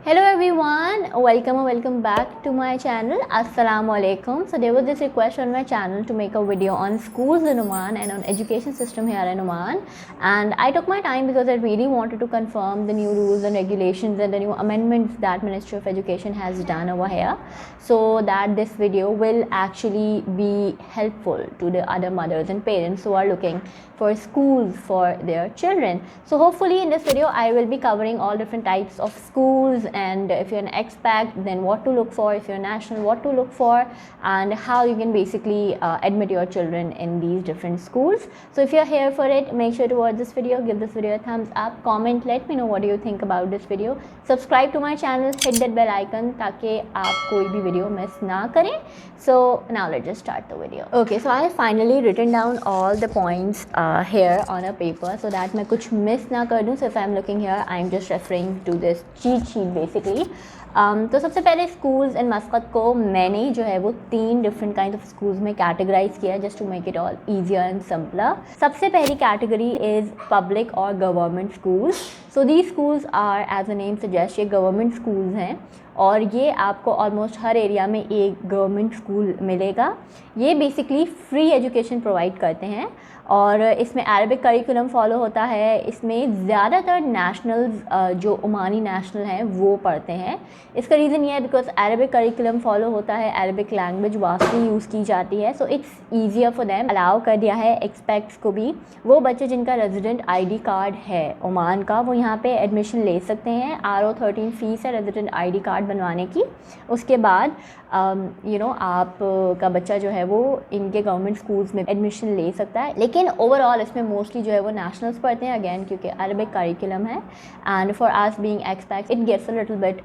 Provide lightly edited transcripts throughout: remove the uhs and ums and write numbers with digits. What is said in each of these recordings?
Hello everyone, welcome back to my channel. Assalamu alaikum. So there was this request on my channel to make a video on schools in Oman and on education system here in Oman, and I took my time because I really wanted to confirm the new rules and regulations and the new amendments that Ministry of Education has done over here, so that this video will actually be helpful to the other mothers and parents who are looking for schools for their children. So hopefully in this video I will be covering all different types of schools, and if you're an expat then what to look for, if you're national what to look for, and how you can basically admit your children in these different schools. So if you're here for it, make sure to watch this video, give this video a thumbs up, comment, let me know what do you think about this video, subscribe to my channel, hit that bell icon ताकि आप कोई भी video miss ना करें. So now let's just start the video. Okay, so I have finally written down all the points here on a paper so that मैं कुछ miss ना कर दूँ. So if I'm looking here, I'm just referring to this cheat sheet basically. तो सबसे पहले schools in मस्कत को मैंने जो है वो 3 डिफरेंट काइंड ऑफ स्कूल्स में कैटेगराइज किया just to make it all easier and simpler. सबसे पहली कैटेगरी इज़ पब्लिक और government schools. So these schools are as a name suggest ये गवर्नमेंट स्कूल्स हैं और ये आपको ऑलमोस्ट हर एरिया में एक गवर्नमेंट स्कूल मिलेगा. ये बेसिकली फ्री एजुकेशन प्रोवाइड करते हैं और इसमें अरबिक करिकुलम फॉलो होता है. इसमें ज़्यादातर नेशनल्स जो ओमानी नेशनल हैं वो पढ़ते हैं. इसका रीज़न ये है बिकॉज अरबिक करिकुलम फॉलो होता है, अरबिक लैंग्वेज वास्टली यूज़ की जाती है. So it's easier for them. Allow कर दिया है एक्सपेक्ट्स को भी. वो बच्चे जिनका रेजिडेंट आईडी कार्ड है ओमान का वो यहाँ पे एडमिशन ले सकते हैं. RO13 फ़ीस है रेजिडेंट आईडी कार्ड बनवाने की. उसके बाद आप का बच्चा जो है वो इनके गवर्नमेंट स्कूल्स में एडमिशन ले सकता है. लेकिन ओवरऑल इसमें मोस्टली जो है वो नेशनल्स पढ़ते हैं अगेन क्योंकि अरबिक करिकुलम है. And for us being expects it gets a little bit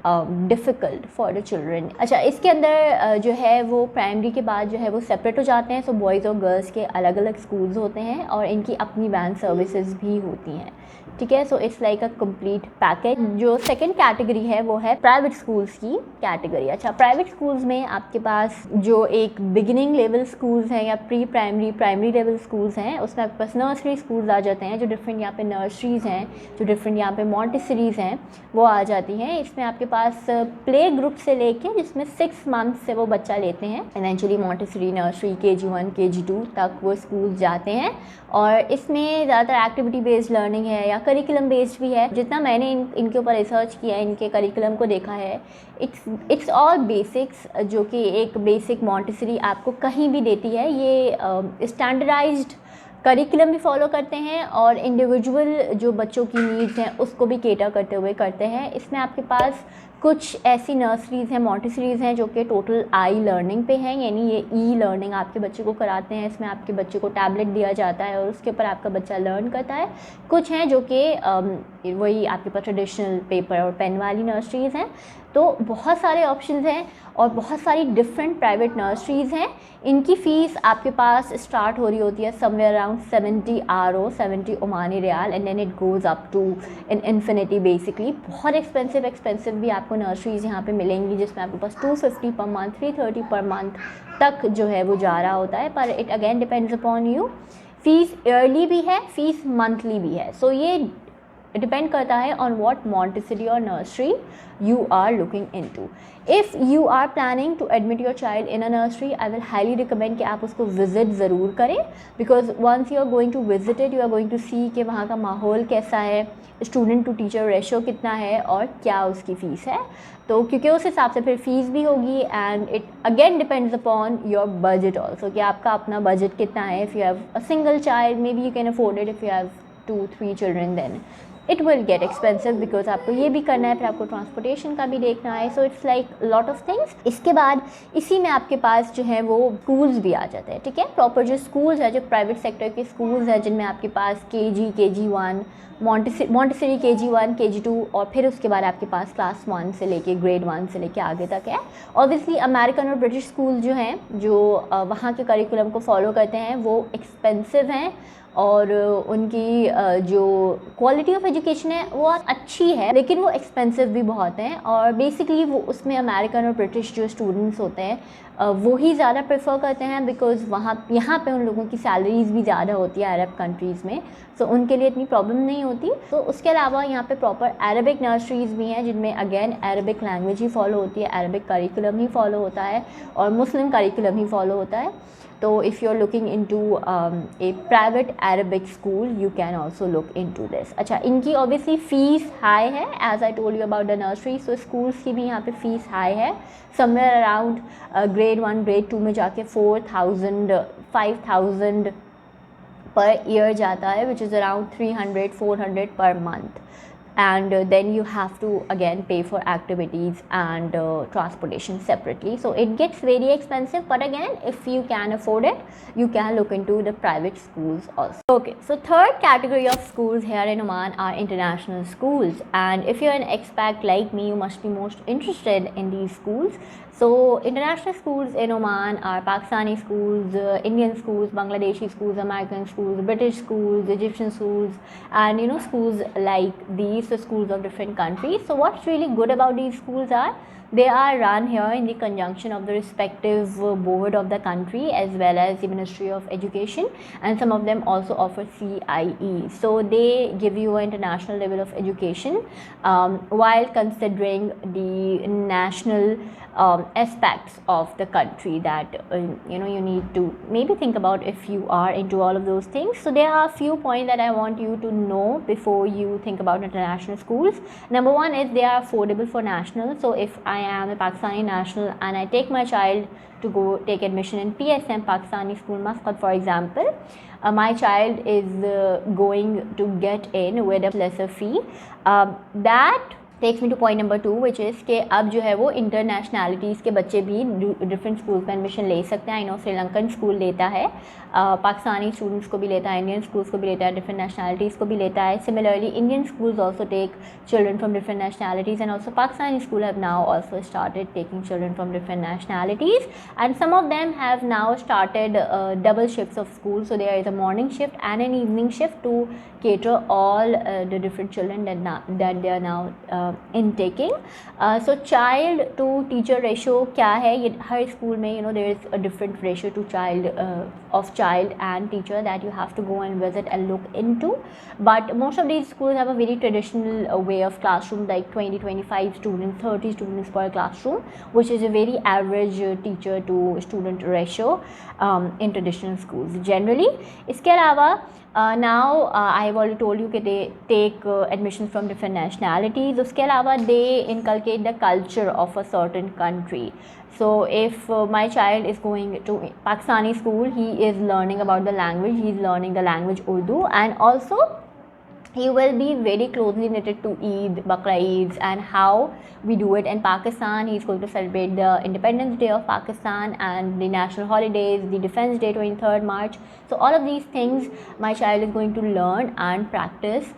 difficult for the children. अच्छा, इसके अंदर जो है वो प्राइमरी के बाद जो है वो सेपरेट हो जाते हैं. सो बॉयज़ और गर्ल्स के अलग अलग स्कूल्स होते हैं और इनकी अपनी वैन सर्विसेज भी होती हैं. ठीक है, so it's like a complete package. जो सेकंड कैटेगरी है वो है प्राइवेट स्कूल्स की कैटेगरी. अच्छा, प्राइवेट स्कूल्स में आपके पास जो एक बिगिनिंग लेवल स्कूल्स हैं या प्री प्राइमरी लेवल स्कूल्स हैं उसमें आपके पास नर्सरी स्कूल्स आ जाते हैं. जो डिफरेंट यहाँ पे नर्सरीज़ हैं, जो डिफरेंट यहाँ पे मॉन्टेसरीज़ हैं वो आ जाती हैं. इसमें आपके पास प्ले ग्रुप से लेके जिसमें 6 मंथ से वो बच्चा लेते हैं. Eventually Montessori, nursery, KG1 KG2 तक वो स्कूल जाते हैं. और इसमें ज़्यादातर एक्टिविटी बेस्ड लर्निंग है या करिकुलम बेस्ड भी है. जितना मैंने इनके ऊपर रिसर्च किया है, इनके करिकुलम को देखा है, इट्स ऑल बेसिक्स जो कि एक बेसिक मॉन्टेसरी आपको कहीं भी देती है. ये स्टैंडर्डाइज्ड करिकुलम भी फॉलो करते हैं और इंडिविजुअल जो बच्चों की नीड्स हैं उसको भी केटर करते हुए करते हैं. इसमें आपके पास कुछ ऐसी नर्सरीज़ हैं, मॉन्टेसरीज़ हैं जो कि टोटल आई लर्निंग पे हैं, यानी ये ई लर्निंग आपके बच्चे को कराते हैं. इसमें आपके बच्चे को टैबलेट दिया जाता है और उसके ऊपर आपका बच्चा लर्न करता है. कुछ हैं जो कि वही आपके पास ट्रेडिशनल पेपर और पेन वाली नर्सरीज़ हैं. तो बहुत सारे ऑप्शंस हैं और बहुत सारी डिफरेंट प्राइवेट नर्सरीज़ हैं. इनकी फ़ीस आपके पास स्टार्ट हो रही होती है somewhere around 70 RO, 70 Omani rial, and then it goes up to in infinity basically. बहुत एक्सपेंसिव भी आपको नर्सरीज़ यहाँ पे मिलेंगी जिसमें आपके पास 250 पर मंथ, 330 पर मंथ तक जो है वो जा रहा होता है. पर it again depends upon you. Fees yearly भी है, फ़ीस मंथली भी है. सो ये डिपेंड करता है ऑन वॉट मॉन्टेसरी और nursery you are looking into. If you are planning to admit your child in a nursery, I will highly recommend कि आप उसको visit ज़रूर करें, because once you are going to visit it, you are going to see कि वहाँ का माहौल कैसा है, स्टूडेंट टू टीचर रेशो कितना है और क्या उसकी फ़ीस है. तो क्योंकि उस हिसाब से फिर फ़ीस भी होगी. And it again depends upon your budget also कि आपका अपना बजट कितना है. If you have a single child maybe you can afford it. If you have 2-3 children then it will get expensive because आपको ये भी करना है, फिर आपको ट्रांसपोर्टेशन का भी देखना है. So it's like lot of things. इसके बाद इसी में आपके पास जो है वो स्कूल्स भी आ जाते हैं. ठीक है, प्रॉपर जो स्कूल्स है, जो प्राइवेट सेक्टर के स्कूल्स हैं जिनमें आपके पास KG, KG1, Montessori KG1, KG2 और फिर उसके बाद आपके पास क्लास 1 से लेके ग्रेड 1 से लेके आगे तक है. ऑब्वियसली अमेरिकन और ब्रिटिश स्कूल जो हैं जो वहाँ के करिकुलम को फॉलो करते हैं वो एक्सपेंसिव हैं और उनकी जो क्वालिटी ऑफ एजुकेशन है वो अच्छी है, लेकिन वो एक्सपेंसिव भी बहुत हैं। और बेसिकली वो उसमें अमेरिकन और ब्रिटिश जो स्टूडेंट्स होते हैं वो ही ज़्यादा प्रेफर करते हैं, बिकॉज़ यहाँ पे उन लोगों की सैलरीज़ भी ज़्यादा होती है अरब कंट्रीज़ में, सो उनके लिए इतनी प्रॉब्लम नहीं होती। तो उसके अलावा यहाँ पे प्रॉपर अरबिक नर्सरीज़ भी हैं, जिनमें अगेन अरबिक लैंग्वेज ही फॉलो होती है, अरबिक करिकुलम ही फॉलो होता है और मुस्लिम करिकुलम ही फॉलो होता है। तो if you're looking into a private Arabic school, you can also look into this. अच्छा, इनकी obviously fees high है, as I told you about the nursery, so schools की भी यहाँ पे fees high है, somewhere around grade 1 grade 2 में जाके 4,000 5,000 per year जाता है, which is around 300-400 per month. And then you have to again pay for activities and transportation separately, so it gets very expensive. But again, if you can afford it, you can look into the private schools also. Okay, so third category of schools here in Oman are international schools, and if you're an expat like me, you must be most interested in these schools. So international schools in Oman are Pakistani schools, Indian schools, Bangladeshi schools, American schools, British schools, Egyptian schools, and schools like these, so schools of different countries. So what's really good about these schools are they are run here in the conjunction of the respective board of the country as well as the Ministry of Education, and some of them also offer CIE. So they give you an international level of education while considering the national aspects of the country that you need to maybe think about if you are into all of those things. So there are a few points that I want you to know before you think about international schools. Number one is they are affordable for nationals. So if I am a Pakistani national and I take my child to go take admission in PSM, Pakistani school Muscat, for example, my child is going to get in with a lesser fee. That takes me to point number 2, which is कि अब जो है वो इंटरनेशनैलिटीज़ के बच्चे भी different school में admission ले सकते हैं. आई नो श्रीलंकन स्कूल लेता है, पाकिस्तानी स्टूडेंट्स को भी लेता है, इंडियन स्कूल्स को भी लेता है, डिफरेंट नेशनैलिटीज़ को भी लेता है. Similarly Indian schools also take children from different nationalities, and also Pakistani school have now also started taking children from different nationalities, and some of them have now started double shifts of school. So there is a morning shift and an evening shift to cater all the different children that they are now intaking. So child to teacher ratio क्या है, ये हर school में there is a different ratio to child and teacher that you have to go and visit and look into. But most of these schools have a very traditional way of classroom, like 20-25 students, 30 students per classroom, which is a very average teacher to student ratio in traditional schools generally. इसके अलावा now I have already told you that they take admissions from different nationalities. उसके अलावा they inculcate the culture of a certain country. So if my child is going to Pakistani school, he is learning about the language, he is learning the language Urdu, and also he will be very closely knitted to Eid, Bakra Eids, and how we do it in Pakistan. He is going to celebrate the Independence Day of Pakistan and the national holidays, the Defense Day, 23rd March. So all of these things my child is going to learn and practice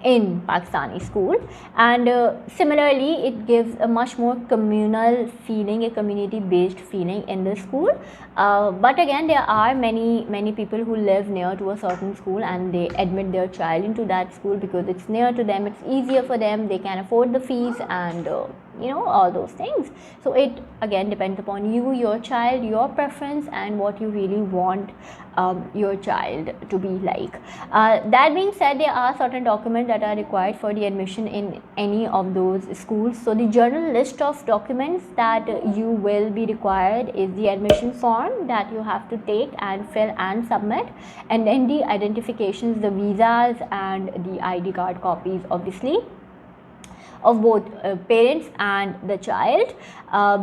in Pakistani school. And similarly, it gives a much more communal feeling, a community-based feeling in the school. But again, there are many people who live near to a certain school and they admit their child into that school because it's near to them, it's easier for them, they can afford the fees, and all those things. So it again depends upon you, your child, your preference, and what you really want your child to be like. That being said, there are certain documents that are required for the admission in any of those schools. So the general list of documents that you will be required is the admission form that you have to take and fill and submit, and then the identifications, the visas, and the ID card copies, obviously, of both parents and the child.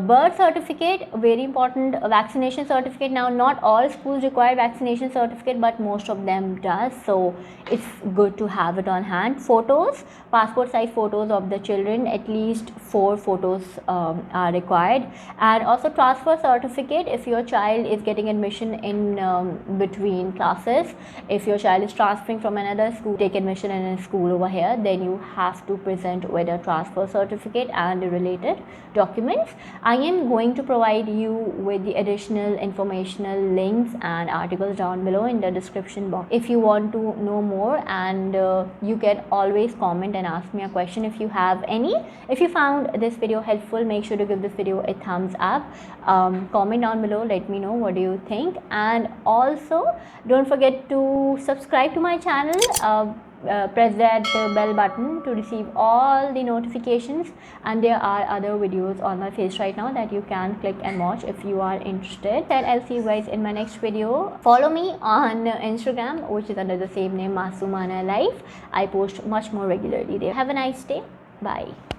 Birth certificate, very important. Vaccination certificate. Now not all schools require vaccination certificate, but most of them does, so it's good to have it on hand. Photos, passport size photos of the children, at least 4 photos are required. And also transfer certificate if your child is getting admission in between classes. If your child is transferring from another school, take admission in a school over here, then you have to present with a transfer certificate and the related documents. I am going to provide you with the additional informational links and articles down below in the description box if you want to know more, and you can always comment and ask me a question if you have any. If you found this video helpful, make sure to give this video a thumbs up. Comment down below, let me know what do you think, and also don't forget to subscribe to my channel. Press that bell button to receive all the notifications, and there are other videos on my face right now that you can click and watch if you are interested. And I'll see you guys in my next video. Follow me on Instagram, which is under the same name, masoomanalife. I post much more regularly there. Have a nice day. Bye.